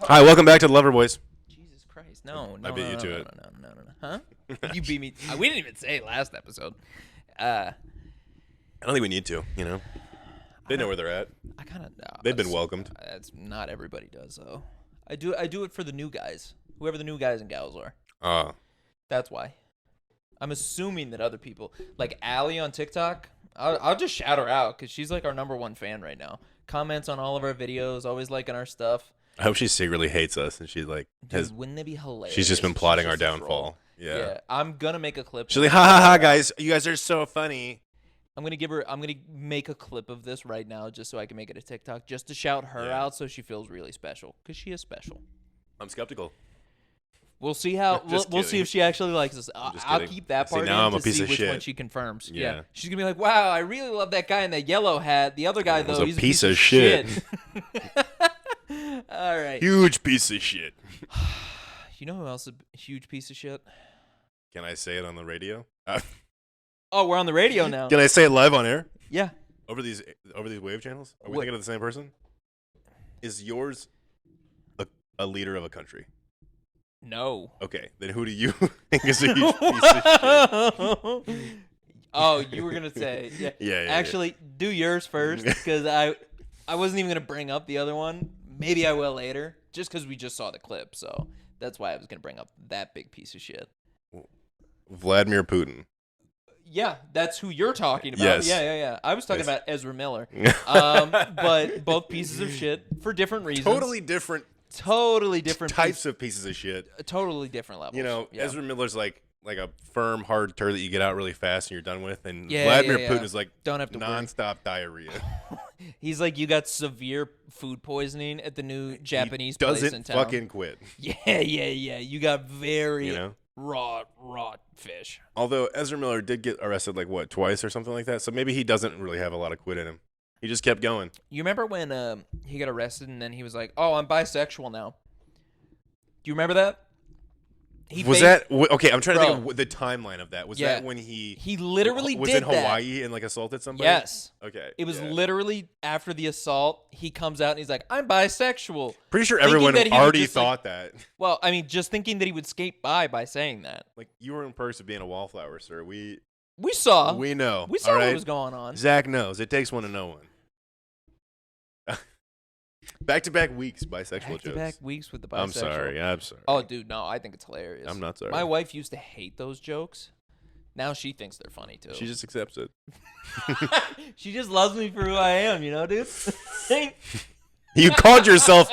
Hi, welcome back to the Lover Boys. Jesus Christ. No. I beat you to it. No. Huh? You beat me. We didn't even say it last episode. I don't think we need to, you know. They know where they're at. I kind of know. They've been welcomed. That's not everybody does, though. I do it for the new guys. Whoever the new guys and gals are. That's why. I'm assuming that other people, like Allie on TikTok, I'll just shout her out because she's like our #1 fan right now. Comments on all of our videos, always liking our stuff. I hope she secretly hates us and she's like, wouldn't it be hilarious? she's just been plotting our downfall. Yeah. I'm gonna make a clip. She's like, ha ha ha, guys, you guys are so funny. I'm gonna make a clip of this right now just so I can make it a TikTok, just to shout her out so she feels really special because she is special. I'm skeptical. We'll see how we'll see if she actually likes us. I'll keep that part now in I'm a to piece see of which shit. one she confirms. Yeah. She's gonna be like, "Wow, I really love that guy in that yellow hat. The other guy though, a he's piece of shit." All right. Huge piece of shit. You know who else is a huge piece of shit? Can I say it on the radio? Oh, we're on the radio now. Can I say it live on air? Yeah. Over these wave channels? Are we What? thinking of the same person? Is yours a leader of a country? No. Okay, then who do you think is a huge piece of shit? Oh, you were gonna say Yeah. Actually, do yours first because I wasn't even gonna bring up the other one. Maybe I will later, just because we just saw the clip. So that's why I was gonna bring up that big piece of shit. Vladimir Putin. Yeah, that's who you're talking about. Yes. Yeah. I was talking about Ezra Miller. But both pieces of shit for different reasons. Totally different types of pieces of shit. Totally different levels. You know, yeah. Ezra Miller's like a firm, hard turd that you get out really fast and you're done with, and Yeah, Vladimir yeah. Putin is like Don't have to worry. nonstop diarrhea. He's like, you got severe food poisoning at the new Japanese place in Doesn't town. fucking quit. Yeah. You got very You know? raw fish. Although Ezra Miller did get arrested like what, twice or something like that, so maybe he doesn't really have a lot of quit in him. He just kept going. You remember when he got arrested and then he was like, "Oh, I'm bisexual now." Do you remember that? Okay? I'm trying to think of the timeline of that. Was that when he literally was did in Hawaii and like assaulted somebody? Yes. Okay. It was literally after the assault. He comes out and he's like, "I'm bisexual." Pretty sure thinking everyone that he would already just, like- thought that. Well, I mean, just thinking that he would skate by saying that. Like, you were in perks of being a wallflower, sir. We saw. We know. We saw all what right? was going on. Zach knows. It takes one to know one. Back-to-back weeks, bisexual jokes. Back weeks with the bisexual. I'm sorry. Oh, dude, no, I think it's hilarious. I'm not sorry. My wife used to hate those jokes. Now she thinks they're funny too. She just accepts it. She just loves me for who I am, you know, dude. You called yourself.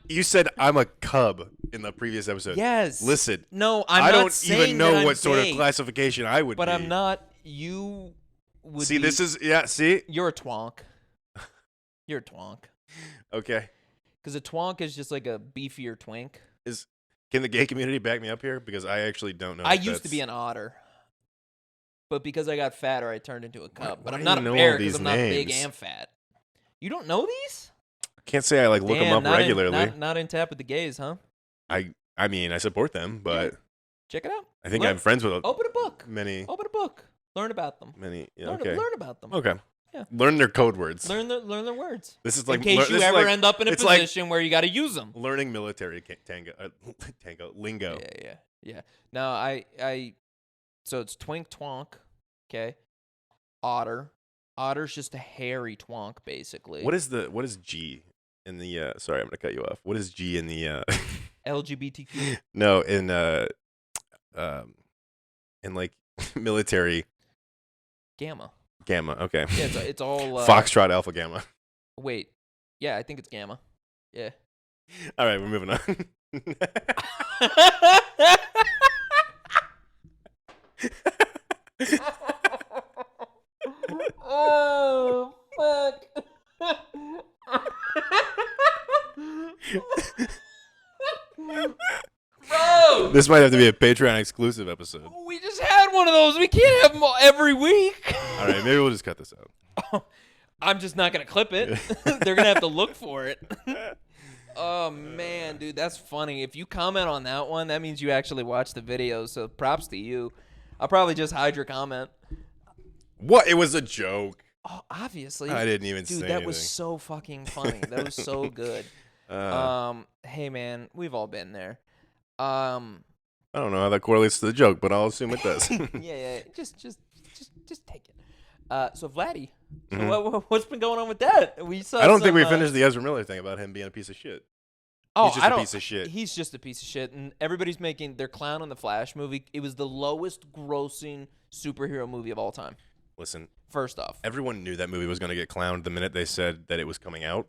You said I'm a cub in the previous episode. Yes. Listen. No, I not don't saying even know that I'm what sort of gay, classification I would but be. I'm not. You would. See, this is See. You're a twonk. You're a twonk. Okay. Because a twonk is just like a beefier twink. Can the gay community back me up here? Because I actually don't know. I used to be an otter, but because I got fatter, I turned into a cub. But why I'm do not a you know bear all because these I'm not big names? and fat. You don't know these? Can't say I like look them up not regularly. Not in tap with the gays, huh? I mean, I support them, but Check it out. I think I'm friends with Open a book. many. Open a book. Learn about them. Yeah, Learn, okay. learn about them. Okay. Yeah. Learn their code words. Learn their words. This is like in case you ever end up in a it's like position where you got to use them. learning military tango lingo. Yeah. No, I. So it's twink twonk. Okay. Otter. Otter's just a hairy twonk, basically. What is G in the? Sorry, I'm gonna cut you off. What is G in the? LGBTQ. No, in like military. Gamma. Gamma. Okay. Yeah, it's all. Foxtrot Alpha Gamma. Wait. Yeah, I think it's gamma. Yeah. All right, we're moving on. Oh fuck. Bro, This might have to be a Patreon exclusive episode. we just had one of those. We can't have them every week. All right, maybe we'll just cut this out. I'm just not gonna clip it. They're gonna have to look for it. Oh man, dude, that's funny. If you comment on that one, that means you actually watched the video. So props to you. I'll probably just hide your comment. What? It was a joke. Oh, obviously. I didn't even Dude, say that was anything. so fucking funny. That was so good. Hey man, we've all been there. I don't know how that correlates to the joke, but I'll assume it does. yeah. Just take it. So Vladdy. So Mhm. what's been going on with that? We saw. I don't think we finished the Ezra Miller thing about him being a piece of shit. Oh, He's just I a don't. piece of shit. He's just a piece of shit, and everybody's making their clown on the Flash movie. It was the lowest grossing superhero movie of all time. Listen, first off, everyone knew that movie was going to get clowned the minute they said that it was coming out.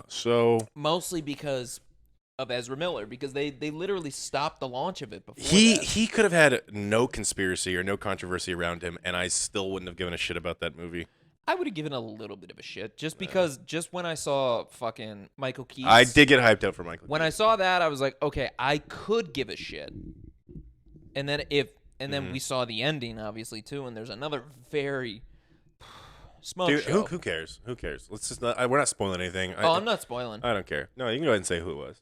So mostly because of Ezra Miller, because they literally stopped the launch of it before he could have had no conspiracy or no controversy around him, and I still wouldn't have given a shit about that movie. I would have given a little bit of a shit just because just when I saw fucking Michael Keaton. I did get hyped up for Michael When Keaton. I saw that, I was like, okay, I could give a shit. And then we saw the ending, obviously, too, and there's another very smoke Dude, show. who cares? Who cares? Let's just not. We're not spoiling anything. I'm not spoiling. I don't care. No, you can go ahead and say who it was.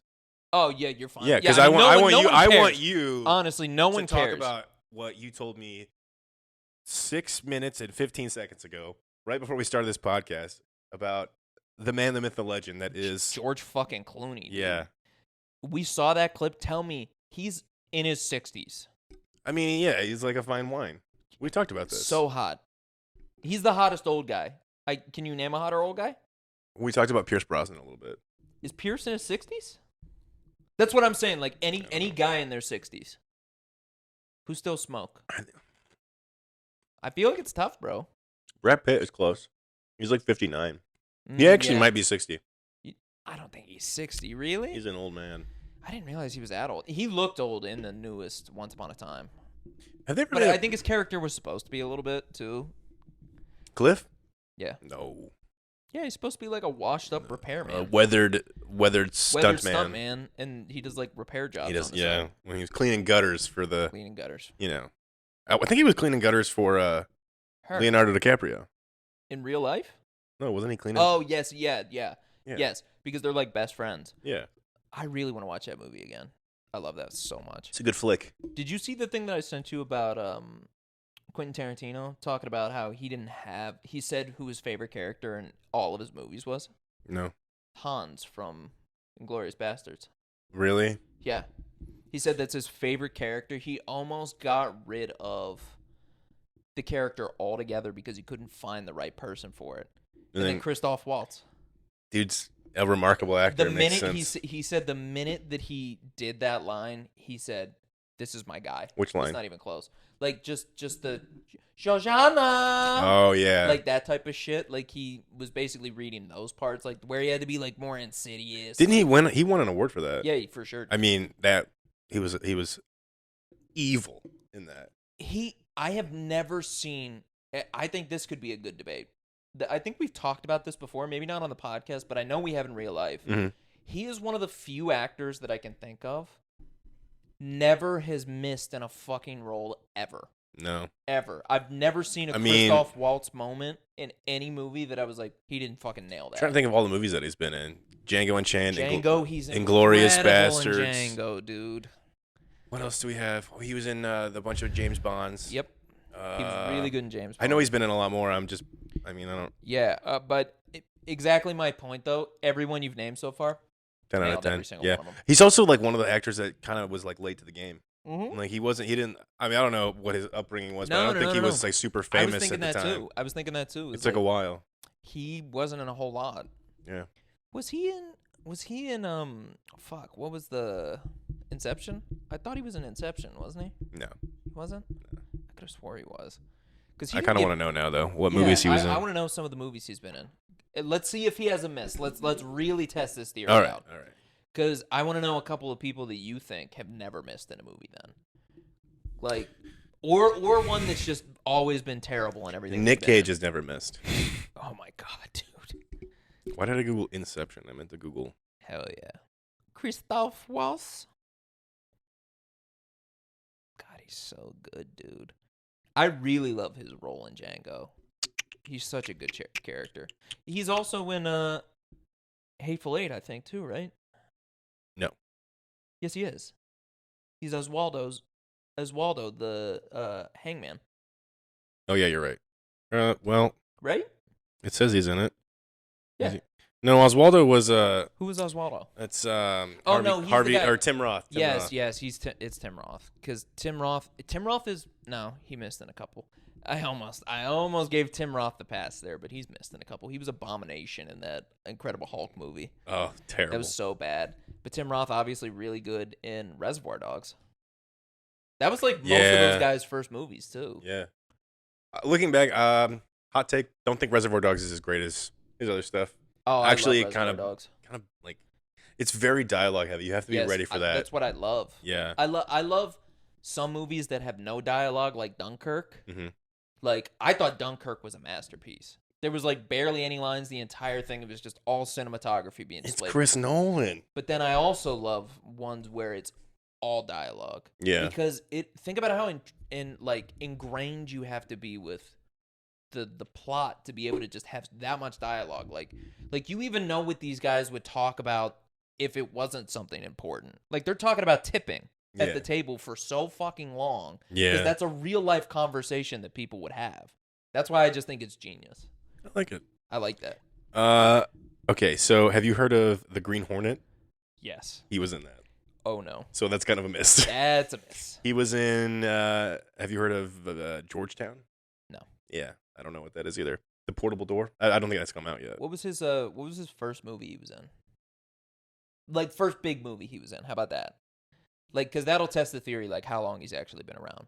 Oh yeah, you're fine. Yeah, because I want you. Honestly, no one cares. Talk about what you told me 6 minutes and 15 seconds ago, right before we started this podcast, about the man, the myth, the legend that is George fucking Clooney. Dude. Yeah, we saw that clip. Tell me he's in his 60s. I mean, yeah, he's like a fine wine. We talked about this. So hot. He's the hottest old guy. Can you name a hotter old guy? We talked about Pierce Brosnan a little bit. Is Pierce in his 60s? That's what I'm saying. Like any guy in their 60s who still smoke. I feel like it's tough, bro. Brad Pitt is close. He's like 59. He actually might be 60. I don't think he's 60. Really? He's an old man. I didn't realize he was that old. He looked old in the newest Once Upon a Time. Have they really? But I think his character was supposed to be a little bit too. Cliff? Yeah. No. Yeah, he's supposed to be like a washed-up repairman. A weathered stuntman. And he does like repair jobs. He does, on the yeah. side. When he was cleaning gutters for the cleaning gutters. You know, I think he was cleaning gutters for Leonardo DiCaprio. In real life? No, wasn't he cleaning? Oh yes, yeah. Yes, because they're like best friends. Yeah. I really want to watch that movie again. I love that so much. It's a good flick. Did you see the thing that I sent you about Quentin Tarantino talking about how he said who his favorite character in all of his movies was? No. Hans from Inglourious Basterds. Really? Yeah. He said that's his favorite character. He almost got rid of the character altogether because he couldn't find the right person for it. And then Christoph Waltz. Dude's a remarkable actor. The minute he said the minute that he did that line, he said, "This is my guy." Which line? It's not even close. Like just the Shoshana. Oh yeah. Like that type of shit. Like he was basically reading those parts, like where he had to be like more insidious. Didn't he win? He won an award for that. Yeah, for sure. I mean that he was evil in that. I have never seen. I think this could be a good debate. I think we've talked about this before, maybe not on the podcast, but I know we have in real life. Mm-hmm. He is one of the few actors that I can think of never has missed in a fucking role ever. No. Ever. I've never seen a Christoph Waltz moment in any movie that I was like, he didn't fucking nail that. I'm trying to think of all the movies that he's been in. Django Unchained. He's Inglourious Basterds. Django, dude. What else do we have? Oh, he was in the bunch of James Bonds. Yep. He was really good in James Bond. I know he's been in a lot more. I don't. Yeah, but exactly my point, though. Everyone you've named so far, 10 out of 10. Yeah. One of them. He's also like one of the actors that kind of was like late to the game. Mm-hmm. Like he didn't. I mean, I don't know what his upbringing was, but I don't think he was like super famous at the time. I was thinking that too. It's like a while. He wasn't in a whole lot. Yeah. Was he in fuck, what was the Inception? I thought he was in Inception, wasn't he? No. He wasn't? I could have swore he was. I kind of want to know now though what movies he was in. I want to know some of the movies he's been in. Let's see if he has a miss. Let's really test this theory out. All right. Because I want to know a couple of people that you think have never missed in a movie then. Like, or one that's just always been terrible and everything. Nick Cage has never missed. Oh my god, dude. Why did I Google Inception? I meant to Google. Hell yeah. Christoph Waltz. God, he's so good, dude. I really love his role in Django. He's such a good character. He's also in Hateful Eight, I think, too, right? No. Yes, he is. He's Oswaldo, the hangman. Oh yeah, you're right. Well, right? It says he's in it. Yeah. No, Oswaldo was Who was Oswaldo? It's Oh no, he's the guy. or Tim Roth. Yes, it's Tim Roth. Because Tim Roth is no, he missed in a couple. I almost gave Tim Roth the pass there, but he's missed in a couple. He was Abomination in that Incredible Hulk movie. Oh, terrible. That was so bad. But Tim Roth obviously really good in Reservoir Dogs. That was like most of those guys' first movies too. Yeah. Looking back, hot take. Don't think Reservoir Dogs is as great as his other stuff. Oh, actually, I love Reservoir Dogs. kind of like it's very dialogue heavy. You have to be ready for that. That's what I love. Yeah. I love some movies that have no dialogue, like Dunkirk. Mm-hmm. Like, I thought Dunkirk was a masterpiece. There was, like, barely any lines. The entire thing, it was just all cinematography being displayed. It's Chris Nolan. But then I also love ones where it's all dialogue. Yeah. Because think about how ingrained you have to be with the plot to be able to just have that much dialogue. Like you even know what these guys would talk about if it wasn't something important. Like, they're talking about tipping at the table for so fucking long. Yeah. Because that's a real life conversation that people would have. That's why I just think it's genius. I like it. I like that. Okay, so have you heard of The Green Hornet? Yes. He was in that. Oh, no. So that's kind of a miss. That's a miss. He was in, have you heard of Georgetown? No. Yeah, I don't know what that is either. The Portable Door? I don't think that's come out yet. What was his first movie he was in? Like, first big movie he was in. How about that? Like, because that'll test the theory, like, how long he's actually been around.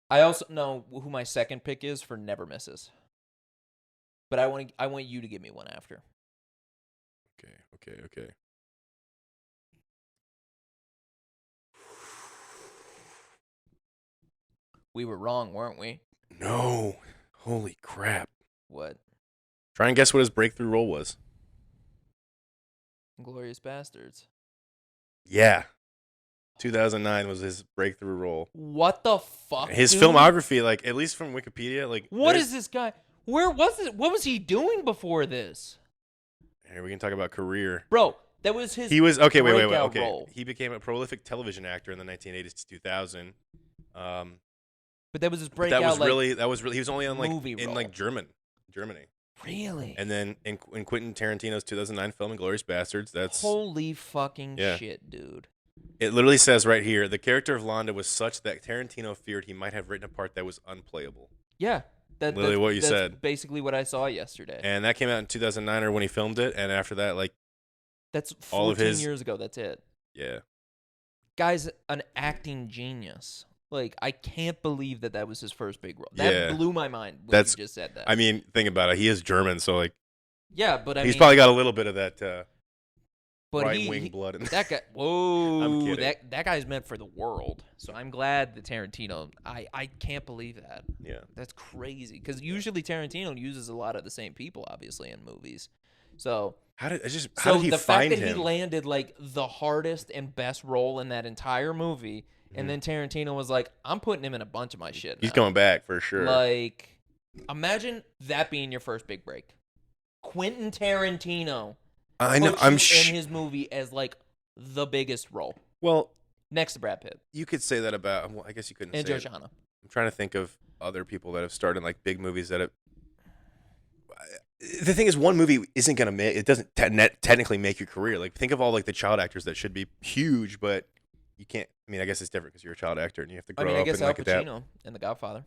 I also know who my second pick is for never misses. But I want you to give me one after. Okay. We were wrong, weren't we? No. Holy crap. What? Try and guess what his breakthrough role was. Glorious Bastards. Yeah. 2009 was his breakthrough role. What the fuck? His dude? filmography, like, at least from Wikipedia, like, what is this guy? Where was it? What was he doing before this? Here we can talk about career. Bro, that was his. He was okay. Wait. Okay, role. he became a prolific television actor in the 1980s to 2000. But that was his breakout. That was really. He was only on like movie in role. like Germany. Really? And then in Quentin Tarantino's 2009 film *Inglourious Bastards*, that's holy fucking shit, dude. It literally says right here, the character of Londa was such that Tarantino feared he might have written a part that was unplayable. Yeah. Literally what you said. Basically what I saw yesterday. And that came out in 2009 or when he filmed it, and after that, like, that's 14 years ago. That's it. Yeah. Guy's an acting genius. Like, I can't believe that was his first big role. That blew my mind when you just said that. I mean, think about it. He is German, so like. Yeah, but he's probably got a little bit of that right-wing blood in that guy. Whoa, I'm kidding. that guy's meant for the world. So I'm glad that Tarantino. I can't believe that. Yeah, that's crazy. Because usually Tarantino uses a lot of the same people, obviously, in movies. So how did he the find fact that him? he landed like the hardest and best role in that entire movie, and then Tarantino was like, "I'm putting him in a bunch of my shit." He's coming back for sure. Like, imagine that being your first big break. Quentin Tarantino. I know. I'm in his movie as like the biggest role. Well, next to Brad Pitt. You could say that about. Well, I guess you couldn't. And say Joe Shana. I'm trying to think of other people that have starred in like big movies that have. The thing is, one movie isn't gonna make it. Doesn't technically make your career. Like, think of all like the child actors that should be huge, but you can't. I mean, I guess it's different because you're a child actor and you have to grow up and like adapt. Al Pacino in The Godfather.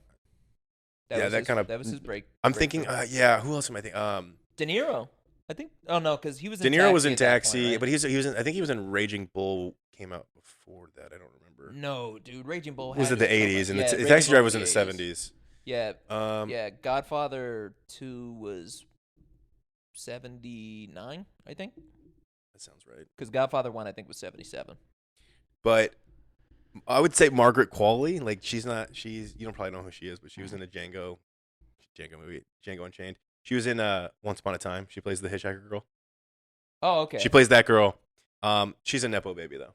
That was his break. I'm thinking. Who else am I thinking? De Niro. I think. Oh no, because he was. De Niro was in Taxi, point, right? but he was in. I think he was in Raging Bull. Came out before that. I don't remember. No, dude, Raging Bull. Was it the 80s? And the Taxi Driver was in the 70s. Yeah. Godfather 2 was 79, I think. That sounds right. Because Godfather 1, I think, was 77. But I would say Margaret Qualley. Like, you don't probably know who she is, but she was in a Django movie, Django Unchained. She was in Once Upon a Time. She plays the hitchhiker girl. Oh, okay. She plays that girl. She's a Nepo baby, though.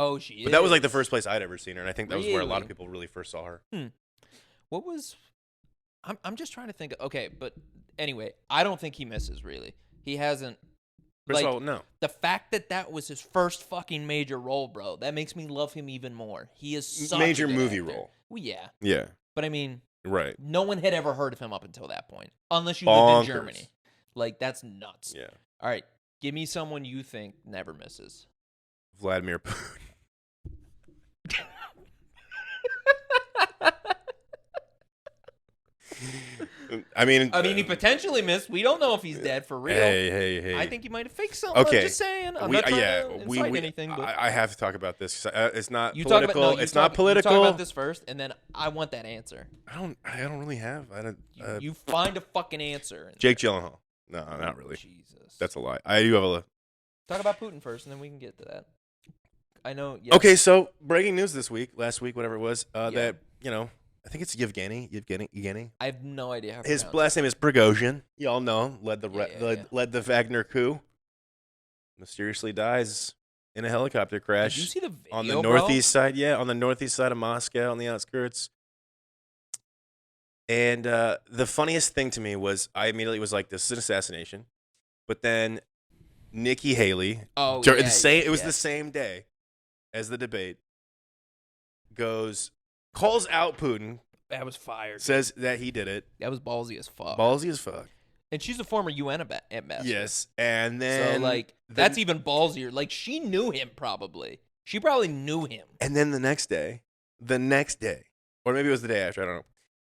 Oh, she is. But that was like the first place I'd ever seen her, and I think that was where a lot of people really first saw her. What was... I'm just trying to think... Okay, but anyway, I don't think he misses, really. He hasn't... First of all, no. The fact that was his first fucking major role, bro, that makes me love him even more. He is such major a good movie actor. role. Well, yeah. Yeah. But I mean... Right. No one had ever heard of him up until that point. Unless you lived in Germany. Like, that's nuts. Yeah. All right. Give me someone you think never misses. Vladimir Putin. I mean, he potentially missed. We don't know if he's dead for real. Hey. I think he might have faked something. Okay. I'm just saying. I'm not trying to incite anything. But I have to talk about this. It's not you political. Talk about, it's not political. You talk about this first, and then I want that answer. I don't really have. You find a fucking answer. Jake Gyllenhaal. No, not really. Jesus. That's a lie. I do have a. Talk about Putin first, and then we can get to that. I know. Yes. Okay, so breaking news last week, whatever it was, that I think it's Yevgeny. I have no idea how. His last name is Prigozhin. You all know him. Led the Wagner coup. Mysteriously dies in a helicopter crash. Did you see the video, on the northeast side? Yeah, on the northeast side of Moscow, on the outskirts. And the funniest thing to me was I immediately was like, "This is an assassination," but then Nikki Haley. Oh, it was the same day as the debate. Calls out Putin. That was fire. Says that he did it. That was ballsy as fuck. Ballsy as fuck. And she's a former UN ambassador. Yes, and then that's even ballsier. Like she knew him probably. She probably knew him. And then the next day, or maybe it was the day after, I don't know,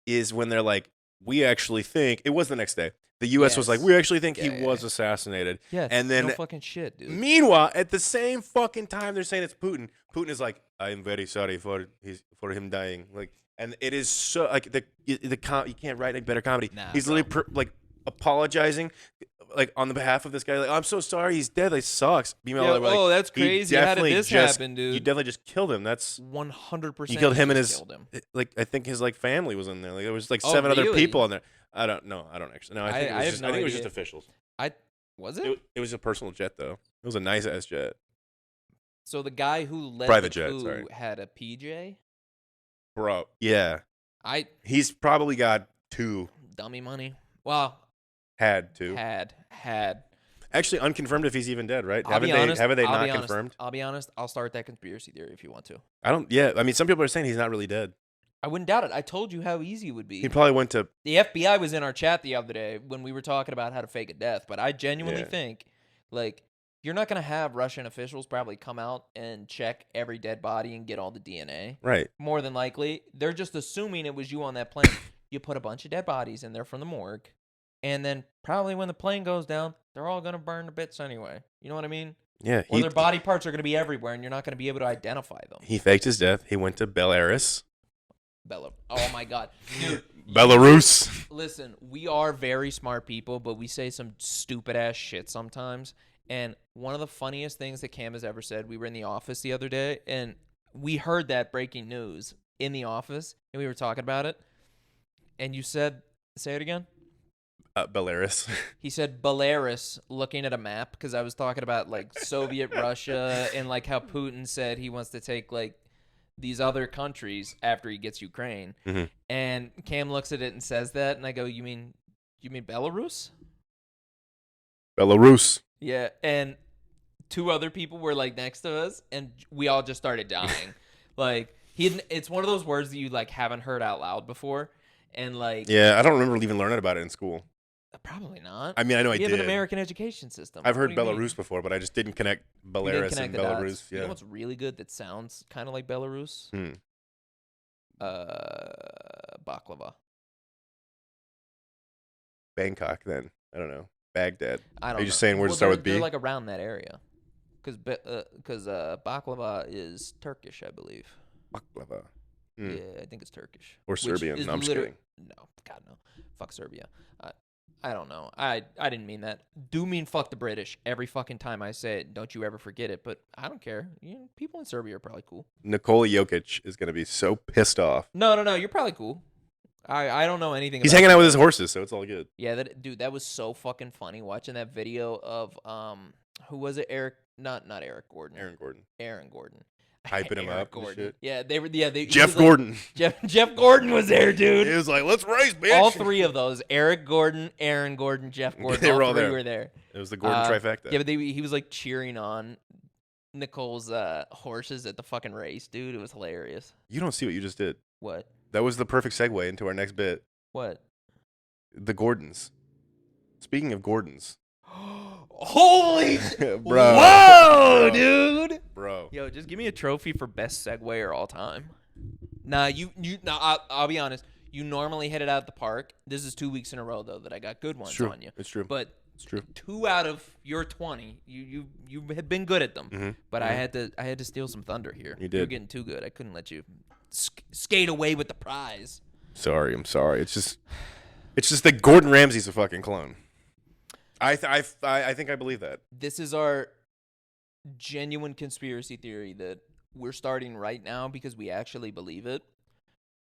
is when they're like, we actually think it was the next day. The U.S. was like, we actually think he was assassinated. Yeah, and then no fucking shit, dude. Meanwhile, at the same fucking time, they're saying it's Putin. Putin is like, I am very sorry for him dying. Like, and it is so like you can't write any better comedy. Nah, he's literally apologizing, like on the behalf of this guy. Like, I'm so sorry, he's dead. Like, sucks. Meanwhile, that's crazy. How did this happen, dude? You definitely just killed him. That's 100%. You killed him and his like. I think his family was in there. Like there was like 7 other people in there. I don't know. I don't actually. No, I think it was just officials. Was it? It was a personal jet though. It was a nice ass jet. So the guy who led private the coup jet had a PJ. Bro, yeah. He's probably got 2 dummy money. Well, had 2. Had. Actually, unconfirmed if he's even dead, right? Haven't they not confirmed? I'll be honest. I'll start that conspiracy theory if you want to. I mean, some people are saying he's not really dead. I wouldn't doubt it. I told you how easy it would be. He probably went to... The FBI was in our chat the other day when we were talking about how to fake a death, but I genuinely think, like, you're not going to have Russian officials probably come out and check every dead body and get all the DNA. Right. More than likely. They're just assuming it was you on that plane. You put a bunch of dead bodies in there from the morgue, and then probably when the plane goes down, they're all going to burn to bits anyway. You know what I mean? Yeah. Or their body parts are going to be everywhere, and you're not going to be able to identify them. He faked his death. He went to Belarus. Oh my God, dude. Belarus. Listen, we are very smart people, but we say some stupid ass shit sometimes. And one of the funniest things that Cam has ever said, we were in the office the other day, and we heard that breaking news in the office, and we were talking about it. And you said, say it again. Belarus. He said Belarus, looking at a map, because I was talking about like Soviet Russia and like how Putin said he wants to take like these other countries after he gets Ukraine. Mm-hmm. And Cam looks at it and says that, and I go, you mean Belarus? Belarus. Yeah, and 2 other people were like next to us, and we all just started dying. Like it's one of those words that you like haven't heard out loud before, and like I don't remember even learning about it in school. Probably not. I mean, I know we have an American education system. I've heard Belarus before, but I just didn't connect Belarus and Belarus. Yeah. You know what's really good that sounds kind of like Belarus? Baklava. Bangkok, then. I don't know. Baghdad. I don't know. Are you just saying where to start with B? They're like around that area. Because baklava is Turkish, I believe. Baklava. Yeah, I think it's Turkish. Or Serbian. No, I'm just kidding. No, God, no. Fuck Serbia. I don't know. I didn't mean that. Do mean fuck the British every fucking time I say it. Don't you ever forget it. But I don't care. People in Serbia are probably cool. Nikola Jokic is going to be so pissed off. No. You're probably cool. I don't know anything. He's hanging out with his horses, so it's all good. Yeah, that was so fucking funny watching that video of who was it? Not Eric Gordon. Aaron Gordon. Hyping him up Gordon. And shit. Yeah, they were. Yeah, Jeff Gordon. Jeff Gordon was there, dude. He was like, "Let's race, bitch." All 3 of those: Eric Gordon, Aaron Gordon, Jeff Gordon. They were all 3 there. were there. It was the Gordon trifecta. Yeah, but he was like cheering on Nicole's horses at the fucking race, dude. It was hilarious. You don't see what you just did. What? That was the perfect segue into our next bit. What? The Gordons. Speaking of Gordons. Holy Bro. Whoa, dude. Bro. Yo, just give me a trophy for best Segwayer all time. Nah, I'll be honest. You normally hit it out the park. This is 2 weeks in a row though that I got good ones on you. It's true. But it's true. 2 out of your 20, you have been good at them. Mm-hmm. But I had to steal some thunder here. You did. You were getting too good. I couldn't let you skate away with the prize. I'm sorry. It's just that Gordon Ramsay's a fucking clone. I think I believe that. This is our genuine conspiracy theory that we're starting right now because we actually believe it.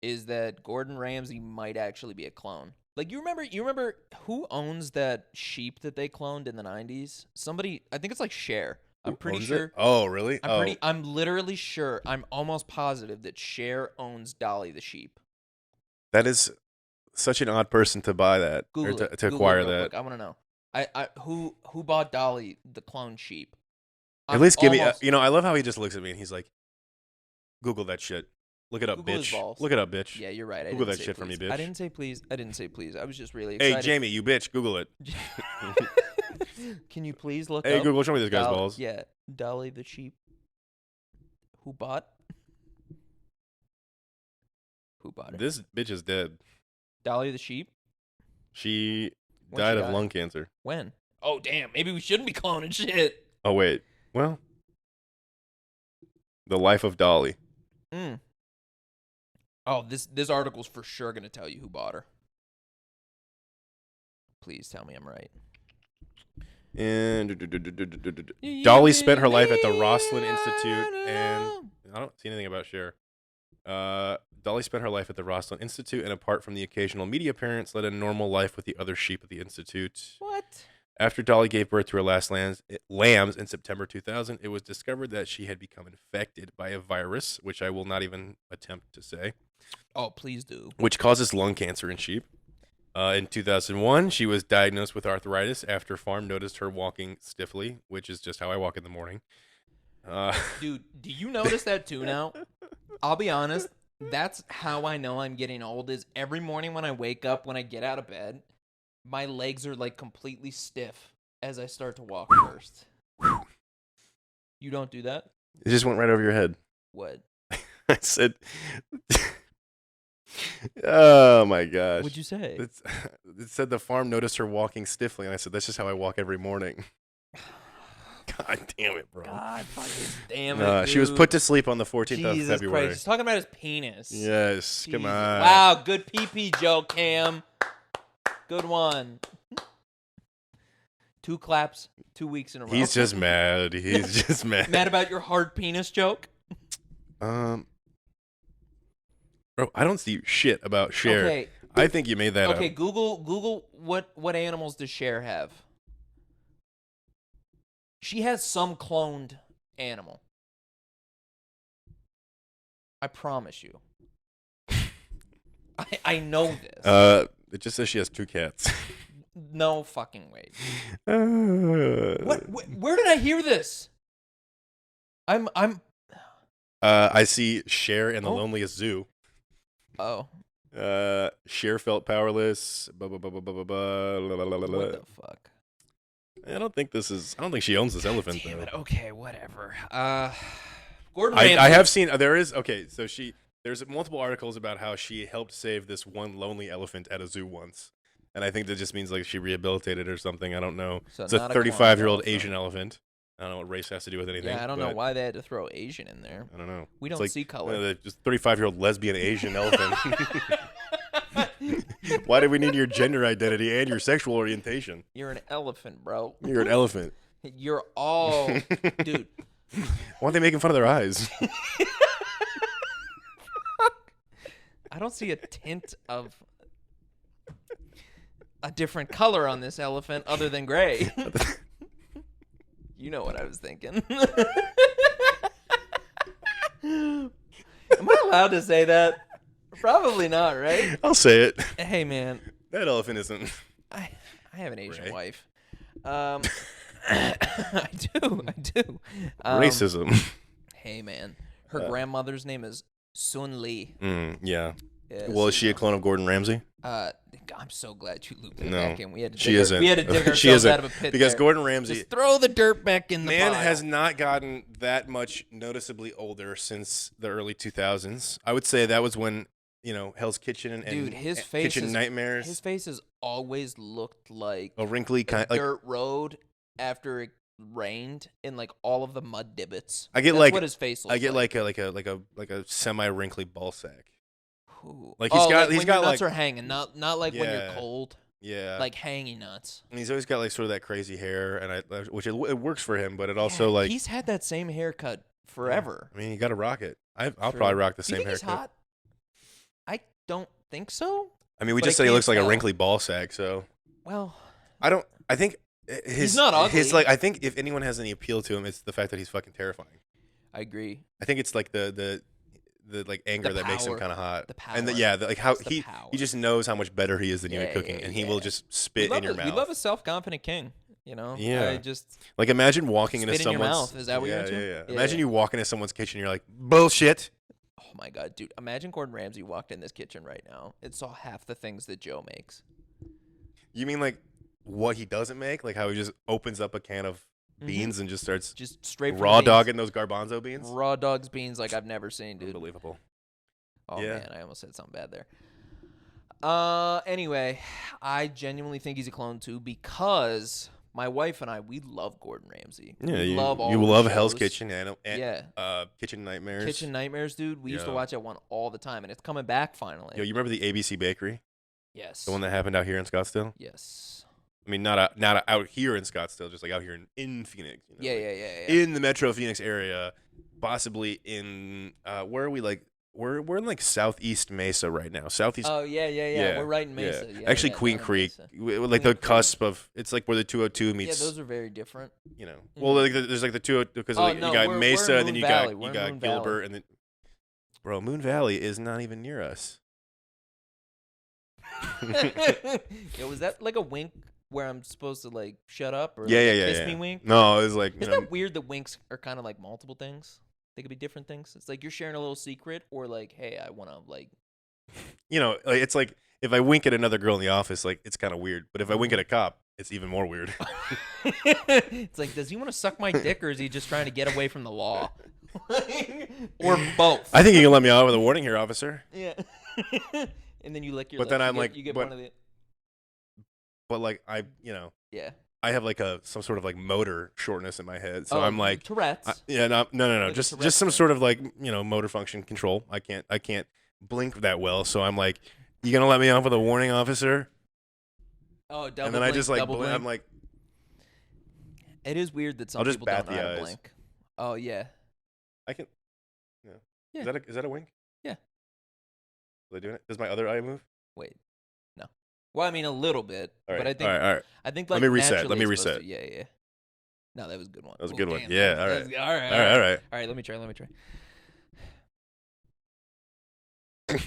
Is that Gordon Ramsay might actually be a clone? Like you remember who owns that sheep that they cloned in the 90s? Somebody, I think it's like Cher. I'm pretty sure. It? Oh, really? I'm literally sure. I'm almost positive that Cher owns Dolly the sheep. That is such an odd person to buy that or to acquire that. Quick. I want to know. Who bought Dolly the clone sheep? At least give me. I love how he just looks at me and he's like, "Google that shit. Look it up, Google his bitch. balls. Look it up, bitch. Yeah, you're right. Google that shit for me, bitch. I didn't say please. I was just really excited. Hey, Jamie, you bitch. Google it. Can you please look Hey, up? Google, show me this guy's balls. Yeah, Dolly the sheep. Who bought her? This bitch is dead. Dolly the sheep? She When died she of died? lung cancer. When? Oh, damn. Maybe we shouldn't be cloning shit. Oh, wait. Well, The Life of Dolly. Oh, this article's for sure going to tell you who bought her. Please tell me I'm right. And Dolly spent her life at the Roslin Institute, and I don't see anything about Cher. Dolly spent her life at the Roslin Institute, and apart from the occasional media appearance, led a normal life with the other sheep at the institute. What? After Dolly gave birth to her last lambs in September 2000, it was discovered that she had become infected by a virus, which I will not even attempt to say. Oh, please do. Which causes lung cancer in sheep. In 2001, she was diagnosed with arthritis after farm noticed her walking stiffly, which is just how I walk in the morning. Dude, do you notice that too now? I'll be honest. That's how I know I'm getting old is every morning when I wake up, when I get out of bed, my legs are like completely stiff as I start to walk first. You don't do that? It just went right over your head. What? I said, oh my gosh. What'd you say? It said the farm noticed her walking stiffly, and I said, that's just how I walk every morning. God damn it, bro. God fucking damn it, dude. She was put to sleep on the 14th of Jesus February. Christ. He's talking about his penis. Yes, Jesus. come on. Wow, good pee-pee joke, Cam. Good one. 2 claps, 2 weeks in a row. He's just mad. He's just mad. Mad about your hard penis joke? Bro, I don't see shit about Cher. Okay. I think you made that up. Okay, Google what animals does Cher have? She has some cloned animal. I promise you. I know this. It just says she has 2 cats. No fucking way. What? Where did I hear this? I'm. I see Cher in the Loneliest Zoo. Oh. Cher felt powerless. What the fuck? I don't think she owns this elephant Damn though. it. Okay, whatever. Gordon Ramsay. I have seen there's multiple articles about how she helped save this one lonely elephant at a zoo once. And I think that just means like she rehabilitated or something. I don't know. So it's a not a 35-year-old clone, Asian elephant. I don't know what race has to do with anything. Yeah, I don't know why they had to throw Asian in there. I don't know. We don't see color. Just 35-year-old lesbian Asian elephant. Why do we need your gender identity and your sexual orientation? You're an elephant, bro. You're an elephant. You're all... Dude. Why are they making fun of their eyes? I don't see a tint of a different color on this elephant other than gray. You know what I was thinking. Am I allowed to say that? Probably not, right? I'll say it. Hey, man. That elephant isn't. I have an Asian Ray. wife. I do. Racism. Hey, man. Her grandmother's name is STANLEY. Yeah. Yes. Well, is she a clone of Gordon Ramsay? God, I'm so glad you looped it No, back in. We had to she dig, isn't. We had to dig She ourselves isn't. out of a pit Because there. Gordon Ramsay, Just throw the dirt back in the man pile. has not gotten that much noticeably older since the early 2000s. I would say that was when, Hell's Kitchen and Dude, his face Kitchen Nightmares. His face has always looked like A wrinkly a dirt road after it rained in like all of the mud divots. I get That's like what his face looks I get like. like a semi-wrinkly ball sack. Ooh. Like he's got when he's got your nuts like are hanging, not like when you're Yeah. cold. yeah. Like hanging nuts. And he's always got like sort of that crazy hair, and which it works for him, but it Yeah, also like he's had that same haircut forever. I mean, you got to rock it. I'll True. probably rock the Do you same think haircut. he's hot? I don't think so. I mean, we But just I said he can't looks like a tell. wrinkly ball sack, so Well, I don't. I think his not ugly. His like I think if anyone has any appeal to him, it's the fact that he's fucking terrifying. I agree. I think it's like the like anger The that makes him power. kind of hot. The power. And like how It's the power. he just knows how much better he is than you at cooking, and he will just spit in your mouth. We love a self-confident king. Yeah. I just Like imagine walking into spit in your someone's mouth. Is that what you're into? Yeah. Yeah. Imagine you walk into someone's kitchen, you're like bullshit. Oh my god, dude! Imagine Gordon Ramsay walked in this kitchen right now and saw half the things that Joe makes. You mean like what he doesn't make? Like how he just opens up a can of beans and just starts Just straight from raw the beans. dogging those garbanzo beans? Raw dogs beans like I've never seen, dude. Unbelievable. Oh Yeah. man, I almost said something bad there. Anyway, I genuinely think he's a clone too because my wife and I, we love Gordon Ramsay. Yeah, we you love all you his love Hell's shows. Kitchen and Yeah. Kitchen Nightmares. Kitchen Nightmares, dude. We used to Yeah. watch that one all the time, and it's coming back finally. Yo, you remember the ABC Bakery? Yes. The one that happened out here in Scottsdale? Yes. I mean, not out here in Scottsdale, just like out here in Phoenix. Yeah. In the Metro Phoenix area, possibly in where are we? Like we're in like Southeast Mesa right now. Southeast. Oh yeah. We're right in Mesa. Yeah. Yeah, Actually, yeah, Queen down in Creek, Mesa. like Queen the cusp of. It's like where the 202 meets. Yeah, those are very different. Well, like there's like the 202 because Oh, you no, got we're Mesa in and then Moon you Valley. got We're in Moon Gilbert Valley. and then. Bro, Moon Valley is not even near us. Yo, was that like a wink where I'm supposed to like shut up or Yeah, like, yeah, kiss yeah. me wink? No, it was like Isn't that weird that winks are kind of like multiple things? They could be different things. It's like you're sharing a little secret or like, hey, I want to like. like, it's like if I wink at another girl in the office, like it's kind of weird. But if I wink at a cop, it's even more weird. It's like, does he want to suck my dick or is he just trying to get away from the law? Or both. I think you can let me out with a warning here, officer. Yeah. And then you lick your But lips. then I'm you like, get but- one of the. But like Yeah. I have like some sort of like motor shortness in my head, so Oh, I'm like, Tourette's. no, Like a just Tourette's some thing. sort of like motor function control. I can't blink that well, so I'm like, you gonna let me off with a warning, officer? Oh, double And then I just like double blink. I'm like, It is weird that some I'll just people bat don't know the how to eyes. blink. Oh yeah. I can. Yeah. Yeah. Is that a wink? Yeah. Are they doing it? Does my other eye move? Wait. No. Well, I mean a little bit, All right. but I think all right. I think Let like me reset. naturally Let me it's supposed reset. to- Yeah. No, that was a good one. That was a Oh, good one. damn. Yeah. That All was- right. All right. All right. All right. Let me try.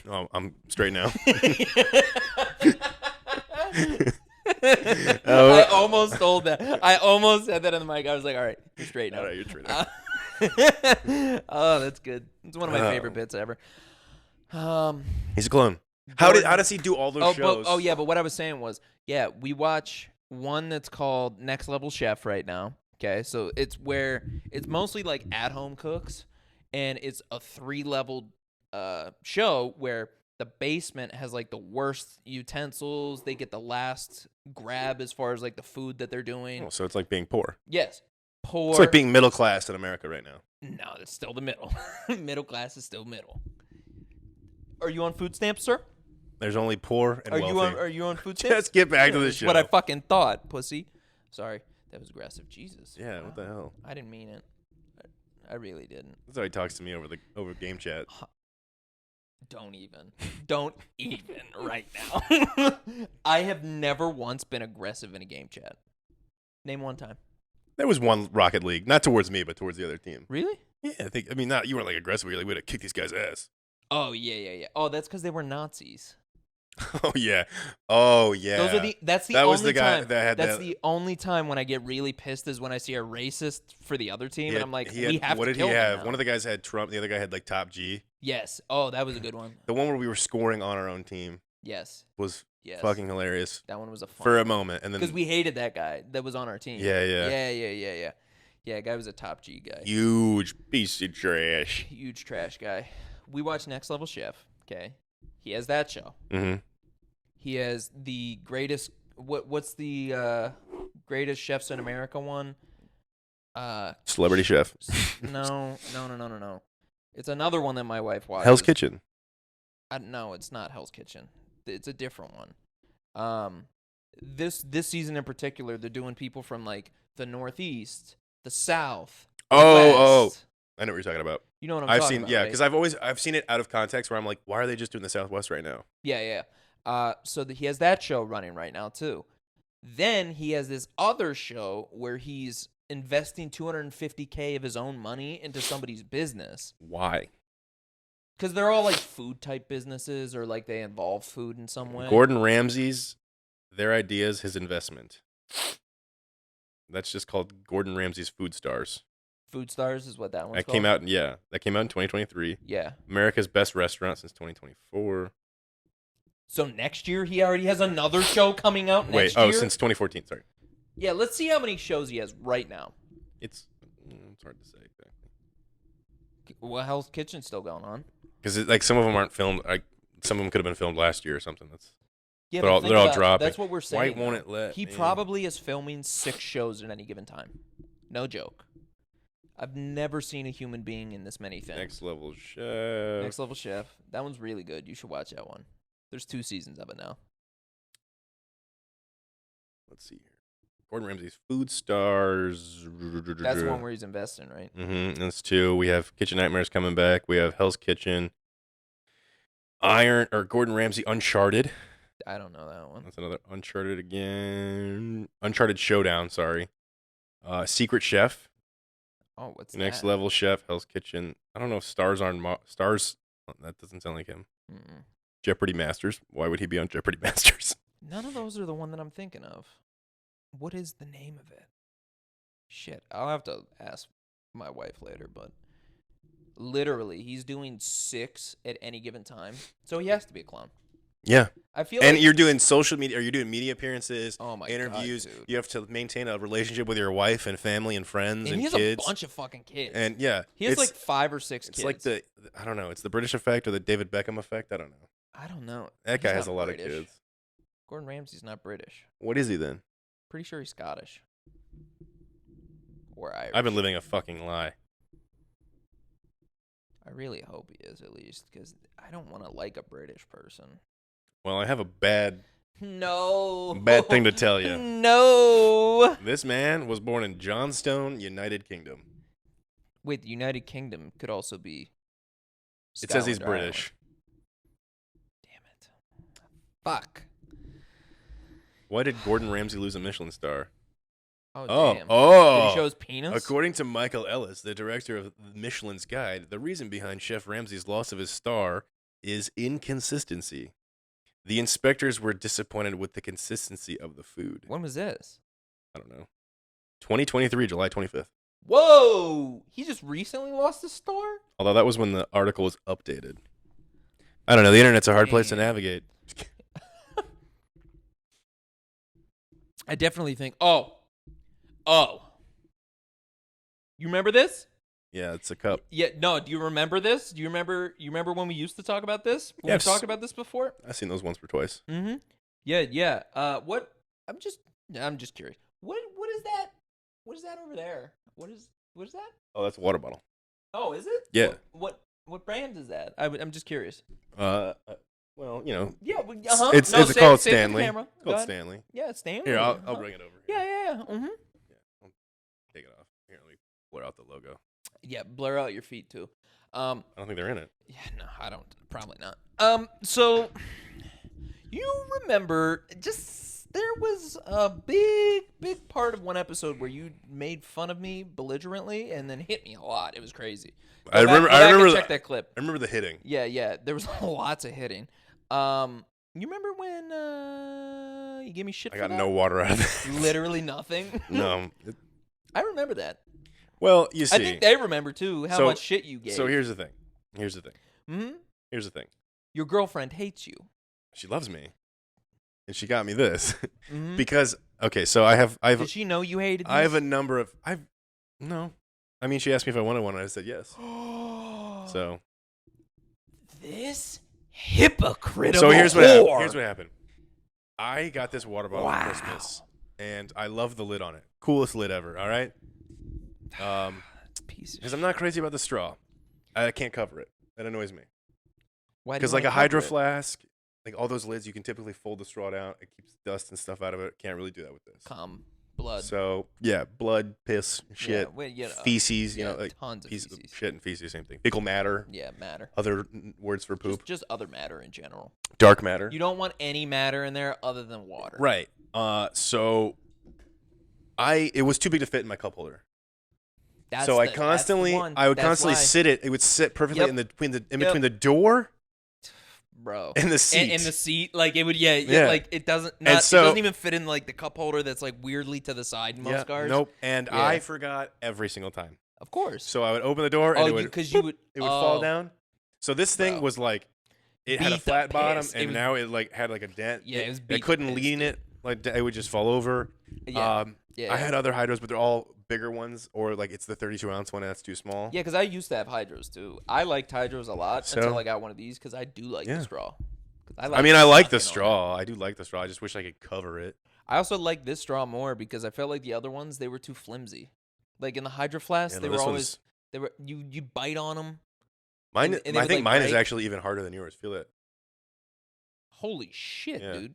Oh, I'm straight now. I almost told that. I almost said that on the mic. I was like, all right, you're straight now. All right, you're straight now. Oh, that's good. It's one of my Oh. favorite bits ever. He's a clone. How does he do all those shows? But what I was saying was, yeah, we watch one that's called Next Level Chef right now. Okay, so it's mostly like at home cooks, and it's a 3-level show where the basement has like the worst utensils. They get the last grab as far as like the food that they're doing. Oh, so it's like being poor. Yes, poor. It's like being middle class in America right now. No, it's still the middle. Middle class is still middle. Are you on food stamps, sir? There's only poor and wealthy. Are you on food stamps? Let's get back to the That's show. what I fucking thought, pussy. Sorry, that was aggressive. Jesus. Yeah, what the hell? I didn't mean it. I really didn't. That's how he talks to me over game chat. Don't even right now. I have never once been aggressive in a game chat. Name one time. There was one Rocket League, not towards me, but towards the other team. Really? Yeah, I mean, not you weren't like aggressive. You're like, we're gonna kick these guys' ass. Oh yeah. Oh, that's because they were Nazis. Oh yeah. That's the That only was the guy time. that had That's that- the only time when I get really pissed is when I see a racist for the other team, and I'm like, he had, we have what to did kill he them have? now. One of the guys had Trump. The other guy had like Top G. Yes. Oh, that was a good one. The one where we were scoring on our own team. Yes. was Yes. fucking hilarious. That one was a fun for a moment, and then because we hated that guy that was on our team. Yeah. Yeah, guy was a top G guy. Huge piece of trash. Huge trash guy. We watched Next Level Chef. Okay, he has that show. Mm-hmm. He has the greatest. What's the greatest chefs in America one? Celebrity Chef. No. It's another one that my wife watches. Hell's Kitchen. No, it's not Hell's Kitchen. It's a different one. This season in particular, they're doing people from like the Northeast, the South. West. I know what you're talking about. You know what I'm I've talking seen, about, yeah, right? because I've seen it out of context where I'm like, why are they just doing the Southwest right now? Yeah. So he has that show running right now too. Then he has this other show where he's investing $250K of his own money into somebody's business. Why? Because they're all like food type businesses or like they involve food in some way. Gordon Ramsay's, their idea is his investment. That's just called Gordon Ramsay's Food Stars. Food Stars is what that one's That called? came out, that came out in 2023. Yeah. America's Best Restaurant since 2024. So next year he already has another show coming out next year? Since 2014, sorry. Yeah, let's see how many shows he has right now. It's hard to say exactly. Well, Hell's Kitchen's still going on. Because like some of them aren't filmed. Like some of them could have been filmed last year or something. Yeah, they're all dropping. That's what we're saying. Why won't it let? He me? probably is filming 6 shows at any given time. No joke. I've never seen a human being in this many things. Next Level Chef. Next Level Chef. That one's really good. You should watch that one. There's 2 seasons of it now. Let's see here. Gordon Ramsay's Food Stars. That's the one where he's investing, right? Mm-hmm. That's 2. We have Kitchen Nightmares coming back. We have Hell's Kitchen. Gordon Ramsay Uncharted. I don't know that one. That's another Uncharted again. Uncharted Showdown, sorry. Secret Chef. Oh, what's Next that? Level Chef, Hell's Kitchen. I don't know if Stars are Stars. That doesn't sound like him. Mm-mm. Jeopardy Masters. Why would he be on Jeopardy Masters? None of those are the one that I'm thinking of. What is the name of it? Shit, I'll have to ask my wife later, but literally, he's doing 6 at any given time, so he has to be a clown. Yeah. I feel and like you're doing social media, or you're doing media appearances, oh my interviews. God, dude. You have to maintain a relationship with your wife and family and friends and he has kids. a bunch of fucking kids. And yeah, he has like 5 or 6 it's kids. It's like I don't know. It's the British effect or the David Beckham effect. I don't know. I don't know. That guy has a lot British. of kids. Gordon Ramsay's not British. What is he then? Pretty sure he's Scottish. Or Irish. I've been living a fucking lie. I really hope he is, at least, because I don't want to like a British person. Well, I have a bad thing to tell you. No. This man was born in Johnstone, United Kingdom. Wait, the United Kingdom could also be It says he's Scotland or British. Ireland. Damn it. Fuck. Why did Gordon Ramsay lose a Michelin star? Oh, damn. Oh. Did he show his penis? According to Michael Ellis, the director of Michelin's Guide, the reason behind Chef Ramsay's loss of his star is inconsistency. The inspectors were disappointed with the consistency of the food. When was this? I don't know. 2023, July 25th. Whoa! He just recently lost his star? Although that was when the article was updated. I don't know. The internet's a hard place to navigate. I definitely think. Oh. You remember this? Yeah, it's a cup. Yeah. No. Do you remember this? Do you remember? You remember when we used to talk about this? When Yes. we talked about this before? I've seen those once or twice. Mm-hmm. Yeah. What? I'm just curious. What is that? What is that over there? What is that? Oh, that's a water bottle. Oh, is it? Yeah. What brand is that? I'm just curious. Well, you know. Yeah. It's called Stanley. It's It's called Stanley. Yeah, it's Stanley. Here, I'll bring it over. Yeah. Mm-hmm. Yeah, I'll take it off. Here, let me blur out the logo. Yeah, blur out your feet too. I don't think they're in it. Yeah, no, I don't. Probably not. So you remember there was a big part of one episode where you made fun of me belligerently and then hit me a lot. It was crazy. I remember. Check that clip. I remember the hitting. Yeah. There was lots of hitting. You remember when you gave me shit? I for got that? no water out of it. Literally nothing. No. I remember that. Well, you see. I think they remember too how much shit you gave. So here's the thing. Mm-hmm. Here's the thing. Your girlfriend hates you. she loves me, and she got me this Mm-hmm. because so I have Did she know you hated these? I have a number of no, I mean she asked me if I wanted one and I said yes. So this hypocritical so here's whore. what happened. I got this water bottle for Christmas, and I love the lid on it. Coolest lid ever. All right. Because I'm not crazy about the straw. I can't cover it. That annoys me. Why? Because like a Hydro Flask, like all those lids, you can typically fold the straw down. It keeps dust and stuff out of it. Can't really do that with this. Blood. So yeah, blood, piss, shit, feces. You know, like tons of feces. Shit and feces, same thing. Fecal matter. Yeah, matter. Other words for poop. Just other matter in general. Dark matter. You don't want any matter in there other than water. Right. So it was too big to fit in my cup holder. I would constantly sit it. It would sit perfectly in between the door, bro, and the seat. In the seat, like it would, like it doesn't. It doesn't even fit in like the cup holder that's like weirdly to the side in most cars. Nope. And I forgot every single time. Of course. So I would open the door and it would fall down. So this thing was like it had a flat bottom and now it like had like a dent. Yeah, it was. I couldn't lean it. Like it would just fall over. Yeah. I had other hydros, but they're all bigger ones, or like it's the 32-ounce one and that's too small. Yeah, because I used to have hydros too. I liked hydros a lot until I got one of these because I do like the straw. I like the straw. I do like the straw. I just wish I could cover it. I also like this straw more because I felt like the other ones, they were too flimsy. Like in the Hydro Flask, you bite on them. I think mine is actually even harder than yours. Feel it. Holy shit, dude.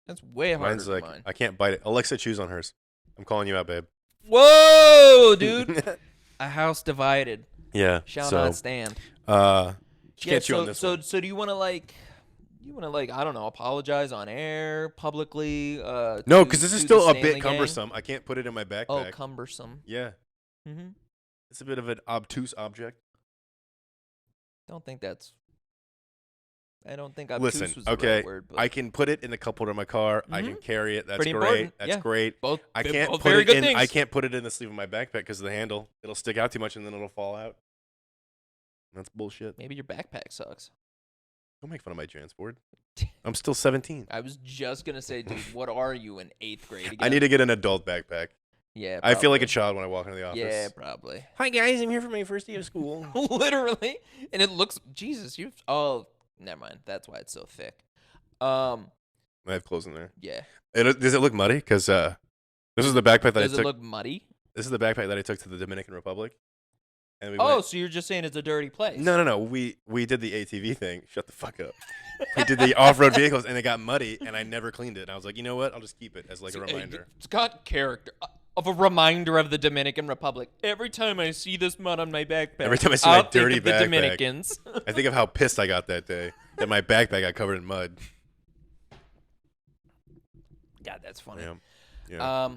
That's way harder than mine. I can't bite it. Alexa, choose on hers. I'm calling you out, babe. Whoa, dude. A house divided. Yeah. Shall not stand. She can't chew on this one. So do you want to I don't know, apologize on air, publicly? No, because this is still a bit cumbersome. I can't put it in my backpack. Oh, cumbersome. Yeah. Mm-hmm. It's a bit of an obtuse object. I don't think obtuse was the right word. But I can put it in the cup holder of my car. I can carry it. That's pretty great. Important. That's great. I can't put it in the sleeve of my backpack because of the handle. It'll stick out too much and then it'll fall out. That's bullshit. Maybe your backpack sucks. Don't make fun of my transport. I'm still 17. I was just gonna say, dude, what are you in 8th grade again? I need to get an adult backpack. Yeah, probably. I feel like a child when I walk into the office. Yeah, probably. Hi guys, I'm here for my first day of school. Literally, and it looks Jesus. Never mind. That's why it's so thick. I have clothes in there. Yeah. Does it look muddy? Because this is the backpack that I took. Does it look muddy? This is the backpack that I took to the Dominican Republic. And so you're just saying it's a dirty place? No. We did the ATV thing. Shut the fuck up. We did the off-road vehicles, and it got muddy, and I never cleaned it. And I was like, you know what? I'll just keep it as like a reminder. It's got character. Of a reminder of the Dominican Republic. Every time I see this mud on my backpack, every time I see my dirty backpack, the Dominicans. I think of how pissed I got that day that my backpack got covered in mud. God, that's funny. Yeah.